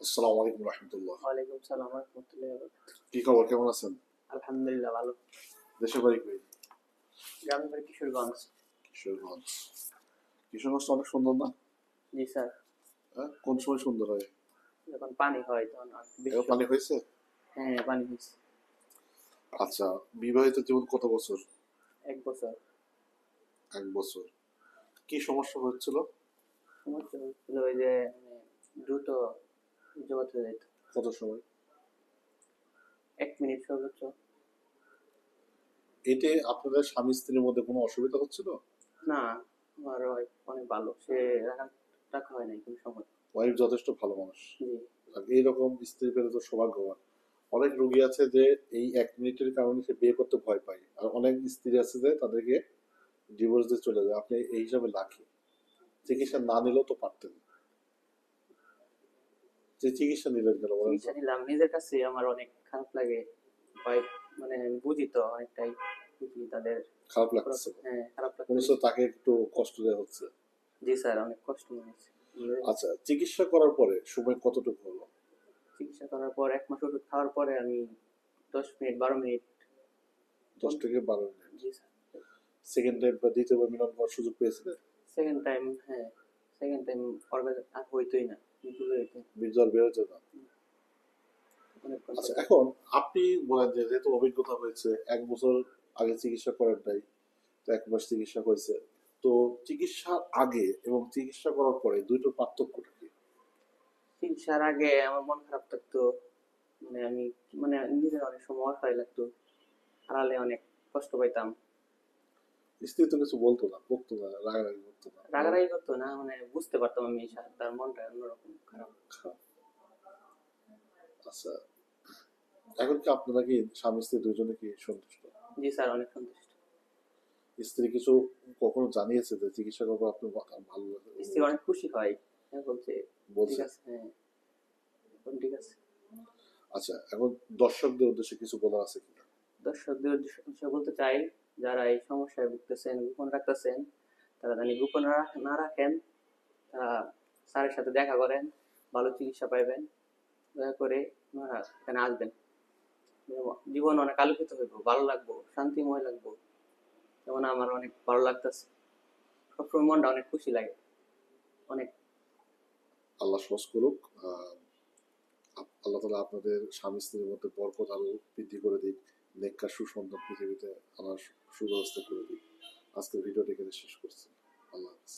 আসসালামু আলাইকুম রহমতুল্লাহ। ওয়ালাইকুম সালাম রাহমাতুল্লাহি ওয়া বারাকাতুহু। কি খবর, কেমন আছেন? আলহামদুলিল্লাহ ভালো। দেশের বাড়ি কই? গ্রামের বাড়ি কিশোরগঞ্জ। কিশোরগঞ্জ। কিশোরগঞ্জ তো অনেক সুন্দর না? জি স্যার। হ্যাঁ, কোন সময় সুন্দর হয়? যখন পানি হয় তখন অনেক বেশি এবার পানি সুন্দর। হয়েছে? হ্যাঁ পানি হয়েছে। আচ্ছা, বিবাহিত জীবন কত বছর? 1 বছর। 1 বছর। কি সমস্যা হচ্ছিল? সমস্যা হচ্ছিল ওই যে দ্রুত জগৎ হয়ে যেত। কত সময়? 1 মিনিট সর্বোচ্চ। এতে আপনাদের স্বামী স্ত্রীর মধ্যে কোনো অসুবিধা হচ্ছিল? না, আমার ওয়াইফ অনেক ভালো, সে রাখা রাখা হয় নাই কোনো সময়। ওয়াইফ যথেষ্ট ভালো মানুষ। জি। আর এইরকম স্ত্রী পেলে তো সৌভাগ্যবান। অনেক রোগী আছে যে এই 1 মিনিটের কারণে সে বিয়ে করতে ভয় পায়, আর অনেক স্ত্রী আছে যে তাদেরকে ডিভোর্স দিয়ে চলে যায়। আপনি এই হিসাবে লাকি। চিকিৎসা না নিলেও তো পারতেন। যে চিকিৎসা নিলেন কেন বলেন তো? চিকিৎসা নিলাম, নিজের কাছে আমার অনেক খারাপ লাগে। ওয়াইফ মানে আমি বুঝি তো অনেকটাই, বুঝি তাদের। খারাপ লাগতেছে? হ্যাঁ খারাপ মনে লাগছে। হচ্ছে তাকে একটু কষ্ট দেওয়া হচ্ছে। জি স্যার, অনেক কষ্ট হয়েছে। আচ্ছা, চিকিৎসা করার পরে সময় কতটুকু হলো? চিকিৎসা করার পর 1 মাস ওষুধ খাওয়ার পরে আমি 10 মিনিট 12 মিনিট। 10 থেকে 12 মিনিট। জি স্যার। সেকেন্ড টাইম বা দ্বিতীয়বার মিলন করার সুযোগ পেয়েছিলেন? সেকেন্ড টাইম, হ্যাঁ সেকেন্ড টাইম করবে আর হইতোই না, কিন্তু হইতো বীর্য বের হচ্ছে না? অনেক আচ্ছা, কষ্ট। এখন আপনি বলেন যে যেহেতু অভিজ্ঞতা হয়েছে, 1 বছর আগে চিকিৎসা করেন নাই, তো 1 মাস চিকিৎসা হয়েছে, তো চিকিৎসার আগে এবং চিকিৎসা করার পরে দুইটার পার্থক্যটা কি? চিকিৎসার আগে আমার মন খারাপ থাকতো, মানে আমি মানে নিজের অনেক সময় অসহায় লাগতো, হারালে অনেক কষ্ট পাইতাম। স্ত্রী তো কিছু বলতো না, বকতো না, রাগারাগি করতো না? রাগারাগি করতো না, মানে বুঝতে পারতাম আমি তার মনটা অন্যরকম খারাপ। আচ্ছা, এখন কি আপনারা কি স্বামী স্ত্রী দুজনে কি সন্তুষ্ট? জি স্যার, অনেক সন্তুষ্ট। স্ত্রী কিছু কখনো জানিয়েছে যে চিকিৎসা করবো আপনি ভালো লাগে? স্ত্রী অনেক খুশি হয়, হ্যাঁ বলছে ঠিক বলছে? আছে, হ্যাঁ এখন ঠিক আছে। আচ্ছা, এখন দর্শকদের উদ্দেশ্যে কিছু বলার আছে কিনা? দর্শকদের উদ্দেশ্যে বলতে চাই, যারা এই সমস্যায় ভুগতেছেন, গোপন রাখতেছেন, তারা জানি গোপন না রাখেন, তারা স্যারের সাথে দেখা করেন, ভালো চিকিৎসা পাইবেন। দয়া করে আপনারা এখানে আসবেন, জীবন অনেক আলোকিত হইব, ভালো লাগবো, শান্তিময় লাগবো। যেমন আমার অনেক ভালো লাগতেছে, সবসময় মনটা অনেক খুশি লাগে অনেক। আল্লাহ সহজ করুক। আল্লাহ তালা আপনাদের স্বামী স্ত্রীর মধ্যে বরকত আরো বৃদ্ধি করে দিক। নেককার সুসন্তান পৃথিবীতে আনার সুব্যবস্থা করে দিক। আজকের ভিডিওটি এখানে শেষ করছি। আল্লাহ হাফিজ।